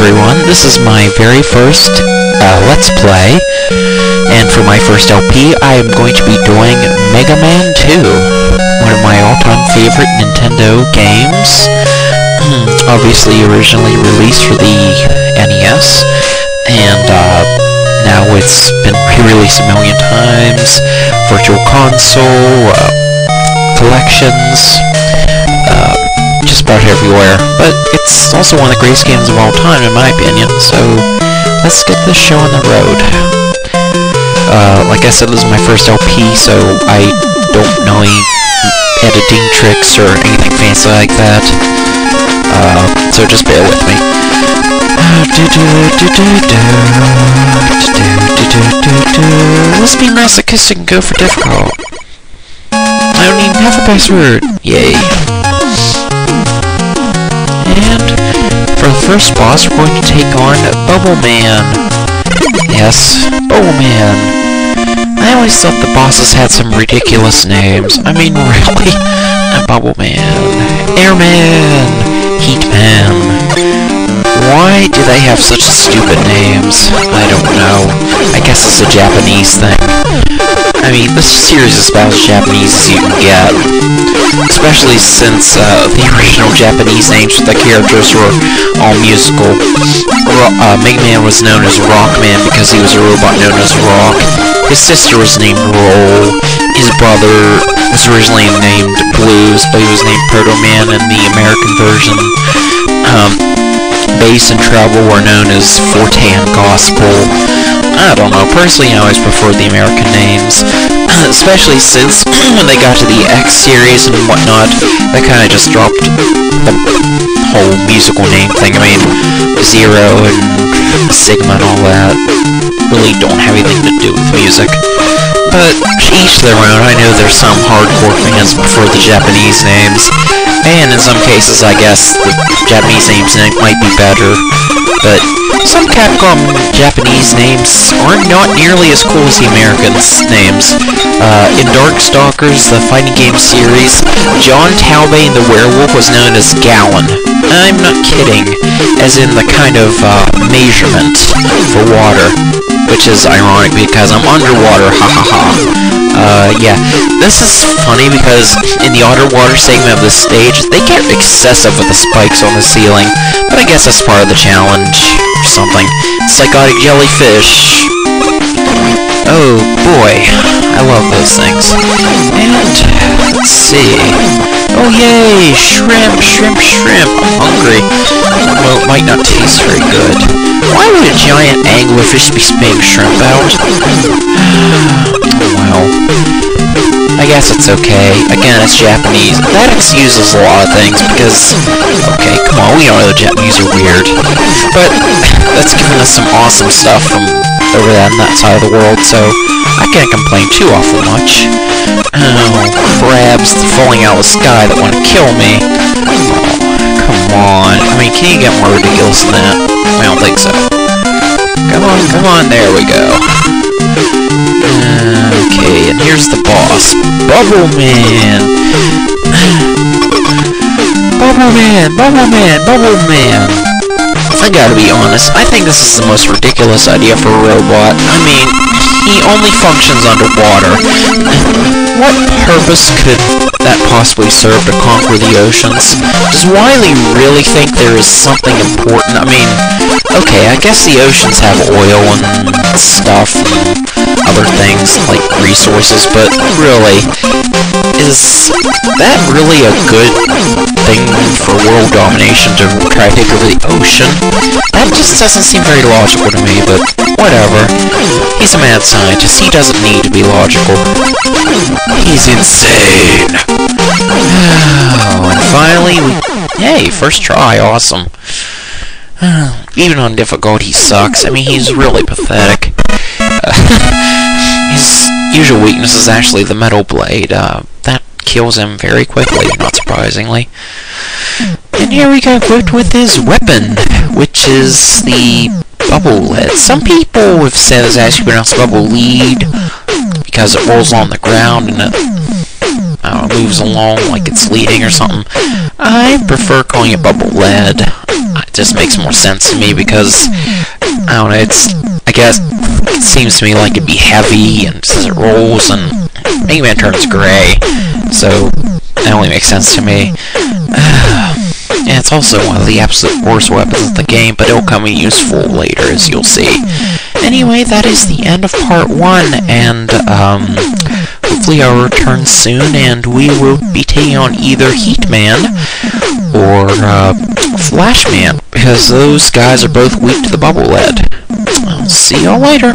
everyone, this is my very first Let's Play, and for my first LP I am going to be doing Mega Man 2, one of my all-time favorite Nintendo games, obviously originally released for the NES, and now it's been re-released a million times, Virtual Console, collections, just about everywhere, but it's also one of the greatest games of all time in my opinion, so let's get this show on the road. Like I said, this is my first LP, so I don't know any editing tricks or anything fancy like that, so just bear with me. Let's be masochistic and go for difficult. I don't even have a password. Yay. And for the first boss, we're going to take on Bubble Man. Yes, Bubble Man. I always thought the bosses had some ridiculous names. I mean, really? Bubble Man, Airman, Heat Man. Why do they have such stupid names? I don't know. I guess it's a Japanese thing. I mean, this series is about as Japanese as you can get. Especially since the original Japanese names for the characters were all musical. Mega Man was known as Rockman because he was a robot known as Rock. His sister was named Roll. His brother was originally named Blues, but he was named Proto Man in the American version. Bass and Treble were known as Forte and Gospel. I don't know, personally I always prefer the American names, especially since when they got to the X series and whatnot, they kind of just dropped the whole musical name thing. I mean, Zero and Sigma and all that really don't have anything to do with music. But each their own. I know there's some hardcore fans who prefer the Japanese names, and in some cases I guess the Japanese names might be better, but some Capcom Japanese names are not nearly as cool as the American names. In Darkstalkers, the fighting game series, John Talbane the werewolf was known as Gallon. I'm not kidding, as in the kind of measurement for water, which is ironic because I'm underwater, ha ha ha. Yeah, this is funny because in the underwater segment of this stage, they get excessive with the spikes on the ceiling, but I guess that's part of the challenge or something. Psychotic jellyfish. Oh boy, I love those things. And let's see. Oh yay, shrimp, shrimp, shrimp. I'm hungry. Well, it might not taste very good. Why would a giant anglerfish be spitting shrimp out? Well, I guess it's okay. Again, it's Japanese. That excuses a lot of things because, okay, come on, we know the Japanese are weird. But that's giving us some awesome stuff from over there on that side of the world, so I can't complain too awful much. Oh, crabs falling out of the sky that want to kill me. Oh, come on. I mean, can you get more ridiculous than that? I don't think so. Come on, there we go. Okay, and here's the boss. Bubble Man! Bubble Man! Bubble Man! Bubble Man! I gotta be honest, I think this is the most ridiculous idea for a robot. I mean, he only functions underwater. What purpose could that possibly serve to conquer the oceans? Does Wily really think there is something important? I mean, okay, I guess the oceans have oil and stuff and other things like resources, but really, is that really a good thing for world domination to try to take over the ocean? That just doesn't seem very logical to me, but whatever. He's a mad scientist, he doesn't need to be logical. He's insane! Oh, and finally, yay, first try, awesome. Even on difficult, he sucks. I mean, he's really pathetic. His usual weakness is actually the metal blade. That kills him very quickly, not surprisingly. And here we go equipped with his weapon, which is the bubble lead. Some people have said it's actually pronounced bubble lead because it rolls on the ground and it moves along like it's leading or something. I prefer calling it Bubble Lead. It just makes more sense to me because, I don't know, I guess it seems to me like it'd be heavy, and since it rolls, and Mega Man turns gray, so that only makes sense to me. And it's also one of the absolute worst weapons of the game, but it'll come in useful later, as you'll see. Anyway, that is the end of part 1, and hopefully I'll return soon, and we will be taking on either Heatman or Flashman, because those guys are both weak to the Bubble Lead. I'll see y'all later.